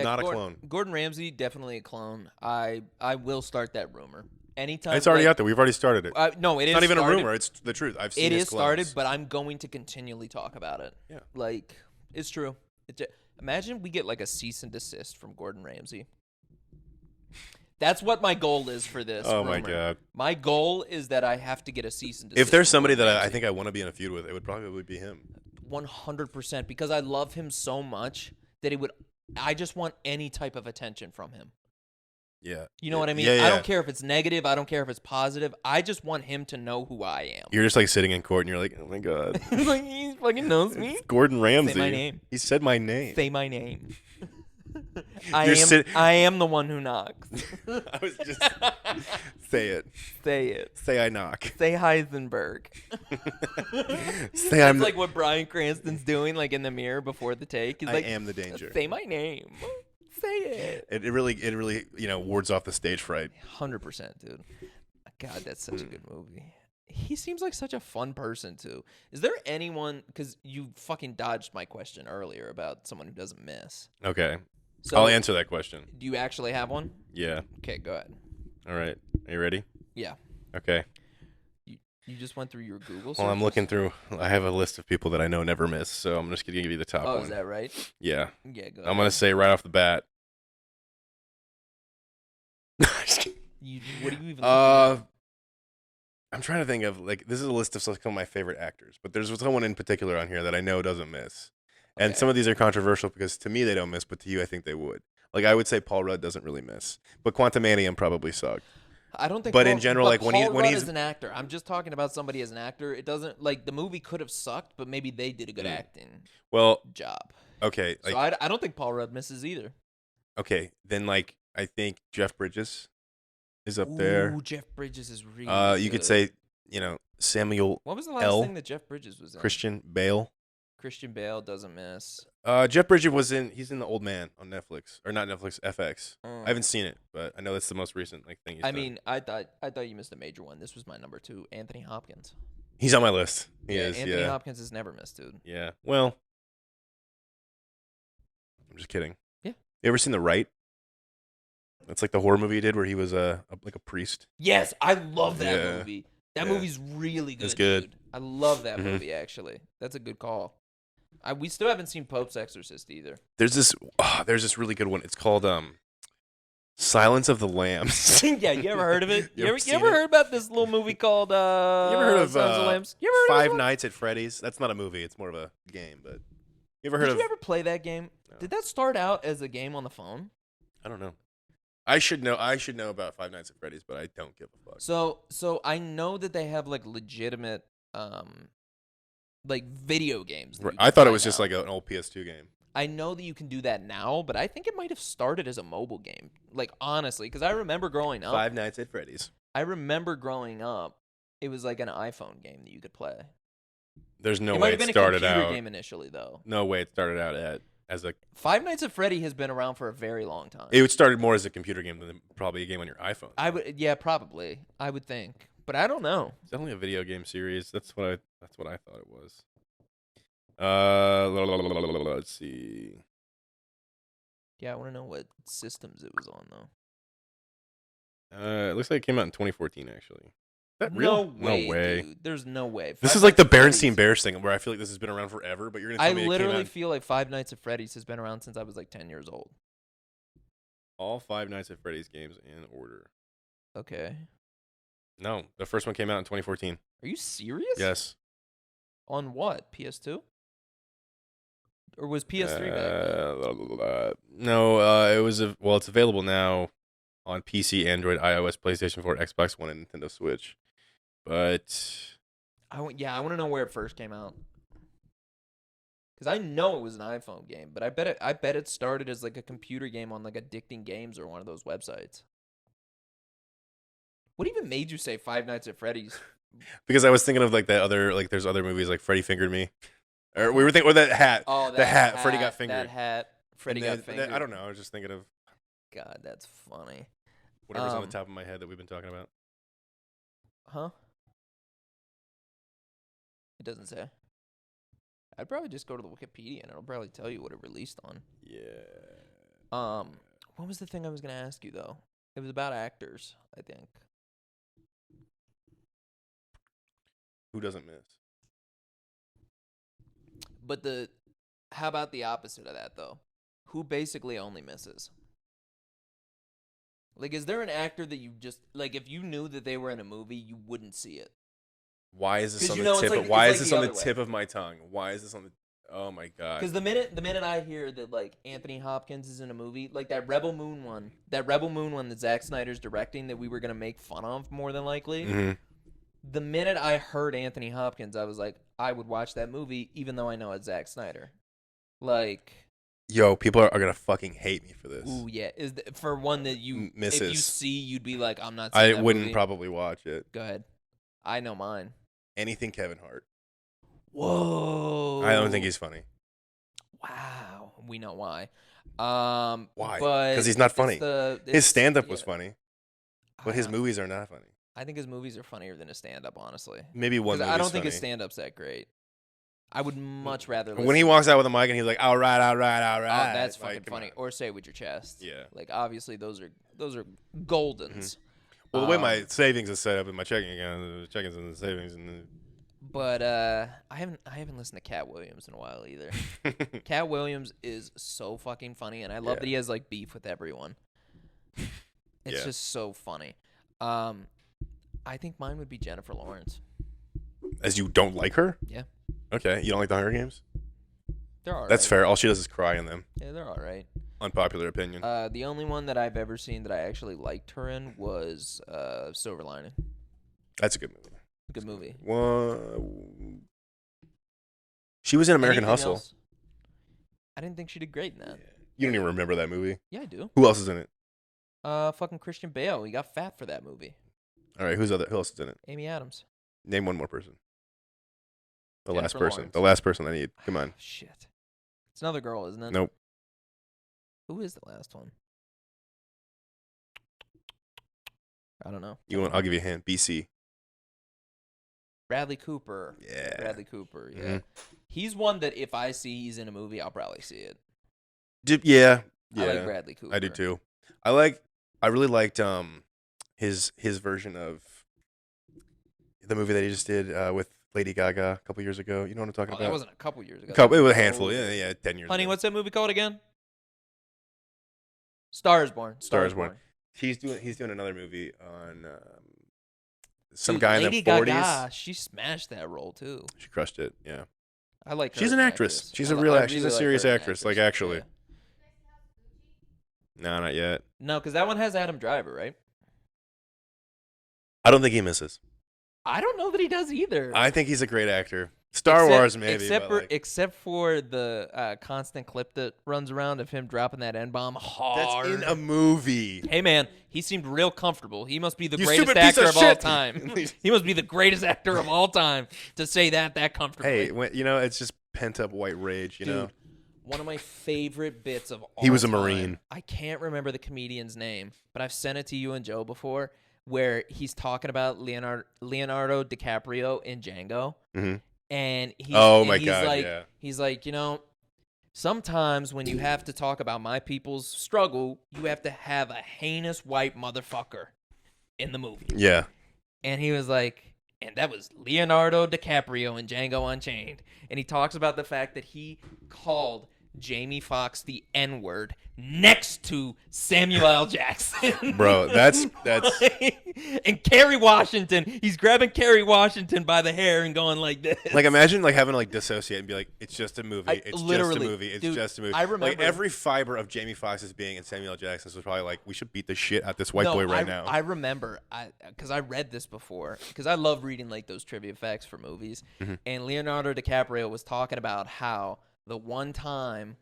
Not a clone. Gordon Ramsay, definitely a clone. I will start that rumor. Anytime. It's already out there. We've already started it. No, it is not even started. a rumor. It's the truth. I've seen it. It is clones. Started, but I'm going to continually talk about it. Yeah. Like, it's true. Imagine we get like a cease and desist from Gordon Ramsay. That's what my goal is for this. Oh rumor. my god. My goal is that I have to get a cease and desist. If there's somebody that I think I want to be in a feud with, it would probably be him. 100%, because I love him so much that I just want any type of attention from him. Yeah. You know what I mean? Yeah. I don't care if it's negative. I don't care if it's positive. I just want him to know who I am. You're just like sitting in court and you're like, oh my god. Like, he fucking knows me. It's Gordon Ramsay. Say my name. He said my name. Say my name. I am the one who knocks. I was just say it. Say it. Say I knock. Say Heisenberg. Say I'm like what Bryan Cranston's doing, like in the mirror before the take. He's like, I am the danger. Say my name. Say it. It really wards off the stage fright. 100%, dude. God, that's such a good movie. He seems like such a fun person too. Is there anyone? Because you fucking dodged my question earlier about someone who doesn't miss. Okay. So, I'll answer that question. Do you actually have one? Yeah. Okay, go ahead. All right. Are you ready? Yeah. Okay. You just went through your Google searches? Well, I'm looking through. I have a list of people that I know never miss, so I'm just going to give you the top one. Oh, is that right? Yeah. Yeah, go ahead. I'm going to say right off the bat. What do you even I'm trying to think of like this is a list of some of my favorite actors, but there's someone in particular on here that I know doesn't miss. And Okay. some of these are controversial because to me they don't miss, but to you I think they would. Like I would say Paul Rudd doesn't really miss, but Quantumanium probably sucked. I don't think But in general, like Paul when Rudd he's is an actor. I'm just talking about somebody as an actor. It doesn't like the movie could have sucked, but maybe they did a good acting well, job. okay, So like I don't think Paul Rudd misses either. okay, then like I think Jeff Bridges is up there. Ooh, Jeff Bridges is really You could good. say Samuel What was the last L. thing that Jeff Bridges was in? Christian Bale. Christian Bale doesn't miss. Jeff Bridges he's in The Old Man on Netflix or not Netflix, FX. I Mm. haven't seen it, but I know that's the most recent like thing he's done. mean, I thought you missed a major one. This was my number 2, Anthony Hopkins. He's on my list. He is. Anthony Yeah. Hopkins has never missed, dude. Yeah. Well, I'm just kidding. Yeah. You ever seen The Right? That's like the horror movie he did where he was like a priest. Yes, I love that Yeah. movie. That Yeah. movie's really good. It's good. Dude. I love that Mhm. movie. Actually, that's a good call. We still haven't seen Pope's Exorcist either. There's this really good one. It's called Silence of the Lambs. Yeah, you ever heard of it? You ever seen ever it? heard about this little movie called You ever heard of Silence of the Lambs? You ever heard of Five this one? Nights at Freddy's? That's not a movie. It's more of a game. But you ever heard Did of? you ever play that game? No. Did that start out as a game on the phone? I don't know. I should know. I should know about Five Nights at Freddy's, but I don't give a fuck. So I know that they have like legitimate like video games. that you I can thought it play was just now. like an old PS2 game. I know that you can do that now, but I think it might have started as a mobile game. Like honestly, because I remember growing up. Five Nights at Freddy's. I remember growing up, it was like an iPhone game that you could play. There's no it might way have been it started a computer out. game initially, though. No way it started out as a. Five Nights at Freddy has been around for a very long time. It started more as a computer game than probably a game on your iPhone. I would, yeah, probably. I would think, but I don't know. It's definitely a video game series. That's what I thought it was. Let's see. Yeah, I want to know what systems it was on, though. It looks like it came out in 2014, actually. Is that No real? way, No way. dude. There's no way. This Five is like the Nights at Berenstein Freddy's- Bears thing, where I feel like this has been around forever. But you're gonna tell I me it came literally out. feel like Five Nights at Freddy's has been around since I was like 10 years old. All Five Nights at Freddy's games in order. Okay. No, the first one came out in 2014. Are you serious? Yes. On what? PS2? Or was PS3 back then? No, it was it's available now on PC, Android, iOS, PlayStation 4, Xbox One, and Nintendo Switch. But I want to know where it first came out. Because I know it was an iPhone game, but I bet it started as like a computer game on like Addicting Games or one of those websites. What even made you say Five Nights at Freddy's? because I was thinking of like that other there's other movies like Freddy Fingered Me, or we were thinking or that hat. Oh, the hat. Freddy got fingered. That hat. Freddy And got then- fingered. I don't know. I was just thinking of God, that's funny. whatever's on the top of my head that we've been talking about. Huh? It doesn't say. I'd probably just go to the Wikipedia and it'll probably tell you what it released on. Yeah. What was the thing I was gonna ask you though? It was about actors, I think. Who doesn't miss? But how about the opposite of that though? Who basically only misses? Like, is there an actor that you just like? If you knew that they were in a movie, you wouldn't see it. Why is this 'Cause on you the know, tip? it's like- Why it's is like this the on the other way. tip of my tongue? Why is this on the? Oh my god! Because the minute I hear that like Anthony Hopkins is in a movie, like that Rebel Moon one that Zack Snyder's directing that we were gonna make fun of more than likely. Mm-hmm. The minute I heard Anthony Hopkins, I was like, I would watch that movie even though I know it's Zack Snyder. Like, Yo, people are gonna fucking hate me for this. ooh yeah, for one that you if you Misses. see, you'd be like, I'm not. Seeing I that wouldn't movie. probably watch it. Go ahead. I know mine. Anything Kevin Hart. Whoa. I don't think he's funny. Wow. We know why. Why? But 'Cause he's not funny. His His stand-up was funny, but his I- movies are not funny. I think his movies are funnier than his stand-up, honestly. Maybe one. Because I don't think funny. his stand-up's that great. I would much rather. When he listen- walks out with a mic and he's like, "All right, all right, all Oh, right," that's like, fucking come funny. on. Or say it with your chest. Yeah. Like obviously those are goldens. Well, the way my savings is set up in my checking account, the checkings and the savings, and But I haven't listened to Cat Williams in a while either. Cat Williams is so fucking funny, and I love Yeah. that he has like beef with everyone. It's Yeah. just so funny. I think mine would be Jennifer Lawrence. As you don't like her? Yeah. Okay, you don't like the Hunger Games? They're all right. That's fair. All she does is cry in them. Yeah, they're all right. Unpopular opinion. The only one that I've ever seen that I actually liked her in was Silver Lining. That's a good movie. Good movie. She was in American Anything Hustle. else? I didn't think she did great in that. You don't even remember that movie? Yeah, I do. Who else is in it? Fucking Christian Bale. He got fat for that movie. All right, who else is in it? Amy Adams. Name one more person. Jennifer Last person. Lawrence. The last person I need. Come on. Shit. It's another girl, isn't it? Nope. Who is the last one? I don't know. I'll give you a hint. BC. Bradley Cooper. Yeah. Bradley Cooper. Yeah. Mhm. He's one that if I see he's in a movie, I'll probably see it. Yeah. I like Bradley Cooper. I do too. I really liked his version of the movie that he just did with Lady Gaga a couple years ago. You know what I'm talking about? That wasn't a couple years ago. It was a handful. Yeah, 10 years Honey, ago. what's that movie called again? Star is Born. Star is Born. He's doing another movie on some Dude, guy Lady in the 40s. Gaga, she smashed that role too. She crushed it. Yeah. I like her. She's as an actress. She's a real She's a serious actress. Like actually. Yeah. No, not yet. No, because that one has Adam Driver, right? I don't think he misses. I don't know that he does either. I think he's a great actor. Star Wars, maybe. Except for the constant clip that runs around of him dropping that N-bomb hard. That's in a movie. Hey, man, he seemed real comfortable. He must be the You greatest stupid piece actor of of all shit. time. He must be the greatest actor of all time to say that comfortably. Hey, it's just pent up white rage, you know? One of my favorite bits of all He was a time, Marine. I can't remember the comedian's name, but I've sent it to you and Joe before, where he's talking about Leonardo DiCaprio in Django. Mm-hmm. And he's like, sometimes when you have to talk about my people's struggle, you have to have a heinous white motherfucker in the movie. Yeah. And he was like, and that was Leonardo DiCaprio in Django Unchained. And he talks about the fact that he called Jamie Foxx the N-word next to Samuel L. Jackson. Bro, that's and Kerry Washington, he's grabbing Kerry Washington by the hair and going like this. Like imagine like having to like dissociate and be like, it's just a movie. It's just a movie. It's dude, just a movie. I remember like every fiber of Jamie Foxx's being and Samuel L. Jackson's was probably like, we should beat the shit out this white boy right now. I remember because I read this before because I love reading like those trivia facts for movies. Mm-hmm. And Leonardo DiCaprio was talking about how the one time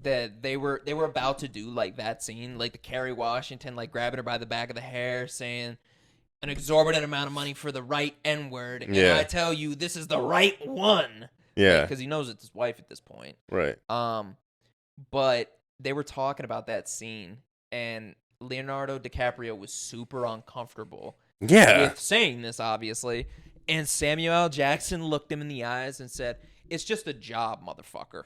that they were about to do like that scene, like the Kerry Washington like grabbing her by the back of the hair saying an exorbitant amount of money for the right N-word. And I tell you, this is the right one. Yeah. Because he knows it's his wife at this point. Right. But they were talking about that scene and Leonardo DiCaprio was super uncomfortable with saying this, obviously. And Samuel L. Jackson looked him in the eyes and said, "It's just a job, motherfucker."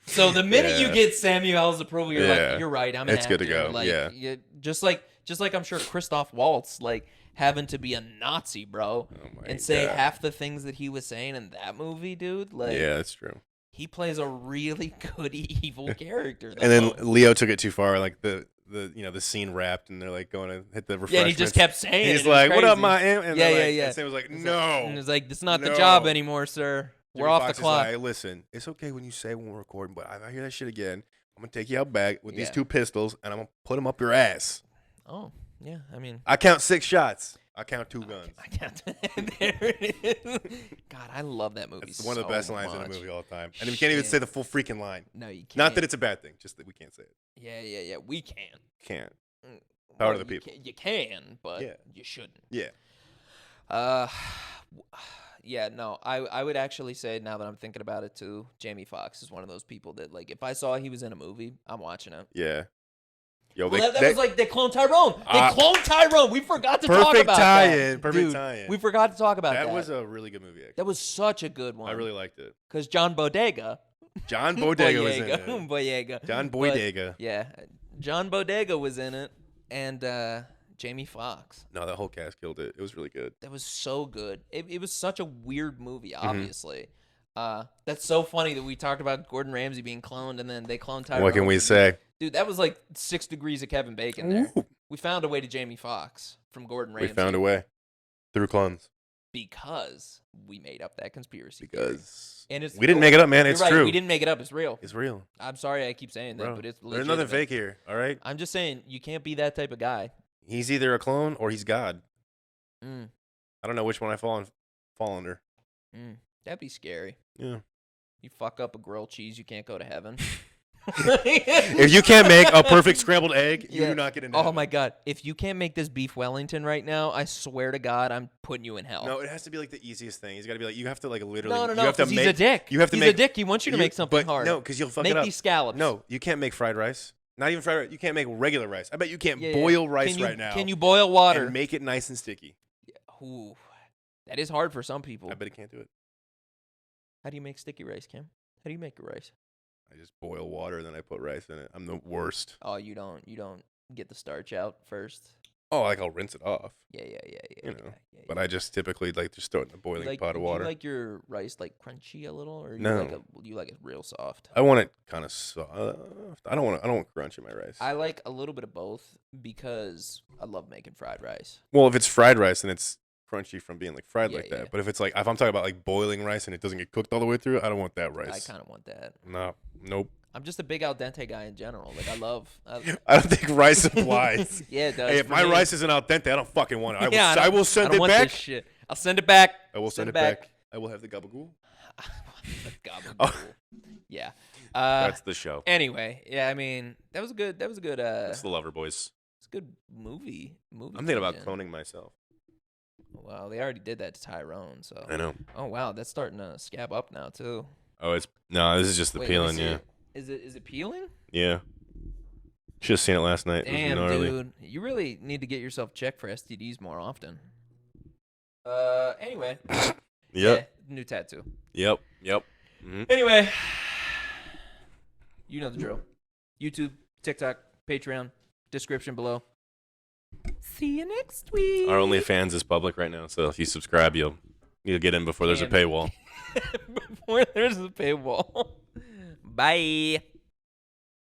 So the minute you get Samuel's approval, you're like, "You're right. I'm an actor." It's good to go. Like, just like I'm sure Christoph Waltz, like having to be a Nazi, bro, and say half the things that he was saying in that movie, dude. Like, yeah, that's true. He plays a really good evil character. And then Leo took it too far, like the scene wrapped, and they're like going to hit the refreshments. Yeah, and he just kept saying He's like, "What up, my?" And yeah. And Sam was like, "No." And it's like, "It's not the job anymore, sir. We're off the clock." Like, listen, it's okay when you say when we're recording, but if I hear that shit again, I'm gonna take you out back with these 2 pistols, and I'm gonna put them up your ass. Oh, yeah. I mean, I count 6 shots. I count 2 guns. I count. There it is. God, I love that movie. It's one of the best lines in the movie all the time, and we can't even say the full freaking line. No, you can't. Not that it's a bad thing, just that we can't say it. Yeah. We can. Can't. Power to the people. You can, but you shouldn't. Yeah. Yeah, no, I would actually say, now that I'm thinking about it too, Jamie Foxx is one of those people that, like, if I saw he was in a movie, I'm watching it. Yeah. Yo, that was like, they cloned Tyrone. They cloned Tyrone. We forgot to talk about that. Perfect tie-in. We forgot to talk about that. That was a really good movie, actually. That was such a good one. I really liked it. Because John Bodega. John Bodega was in it. Boyega. John Boydega. Yeah. John Bodega was in it. And Jamie Foxx. No, that whole cast killed it. It was really good. That was so good. It was such a weird movie, obviously. That's so funny that we talked about Gordon Ramsay being cloned and then they cloned Tyrone. What can we say? Dude, that was like 6 degrees of Kevin Bacon there. Ooh. We found a way to Jamie Foxx. from Gordon We Ramsay. found a way through clones. Because we made up that conspiracy Because theory. And we didn't make it up, man. It's right, true. We didn't make it up. It's real. It's real. I'm sorry I keep saying that, Bro, but it's there's legitimate. nothing fake here, all right? I'm just saying, you can't be that type of guy. He's either a clone or he's God. Mm. I don't know which one I fall under. That'd be scary. Yeah. You fuck up a grilled cheese, you can't go to heaven. If you can't make a perfect scrambled egg, you do not get into heaven. Oh my God. If you can't make this beef Wellington right now, I swear to God, I'm putting you in hell. No, it has to be like the easiest thing. He's got to be like, you have to like literally. No, you have to he's make, a dick. You have to he's make, a dick. He wants you to make something hard. No, because you'll fuck it up. Make these scallops. No, you can't make fried rice. Not even fried rice. You can't make regular rice. I bet you can't boil rice right now. Can you boil water? And make it nice and sticky. Yeah. Ooh, that is hard for some people. I bet he can't do it. How do you make sticky rice, Kim? How do you make your rice? I just boil water, then I put rice in it. I'm the worst. Oh, you don't get the starch out first? Oh, like I'll rinse it off. Yeah. You know, but I just typically like just throw it in a boiling pot of water. Do you like your rice like crunchy a little, or no? You like it real soft? I want it kind of soft. I don't want crunch in my rice. I like a little bit of both because I love making fried rice. Well, if it's fried rice, then it's crunchy from being like fried like that. Yeah. But if it's like if I'm talking about like boiling rice and it doesn't get cooked all the way through, I don't want that rice. I kind of want that. No, nope. I'm just a big al dente guy in general. Like I don't think rice applies. Yeah, it does. Hey, if my rice isn't al dente, I don't fucking want it. I will send I don't it want back. This shit. I'll send it back. I will send it back. I will have the gabagool. Gabagool. Yeah. That's the show. Anyway, yeah. I mean, that was good. That's the Lover Boys. It's a good movie. I'm thinking about cloning myself. Wow, they already did that to Tyrone. So I know. Oh wow, that's starting to scab up now too. Oh, this is just the peeling. Yeah. Is it peeling? Yeah. Should have seen it last night. Damn, dude. You really need to get yourself checked for STDs more often. Anyway. Yep. Yeah, new tattoo. Yep. Mm-hmm. Anyway. You know the drill. YouTube, TikTok, Patreon, description below. See you next week. Our OnlyFans is public right now, so if you subscribe, you'll get in before there's a paywall. Before there's a paywall. Bye.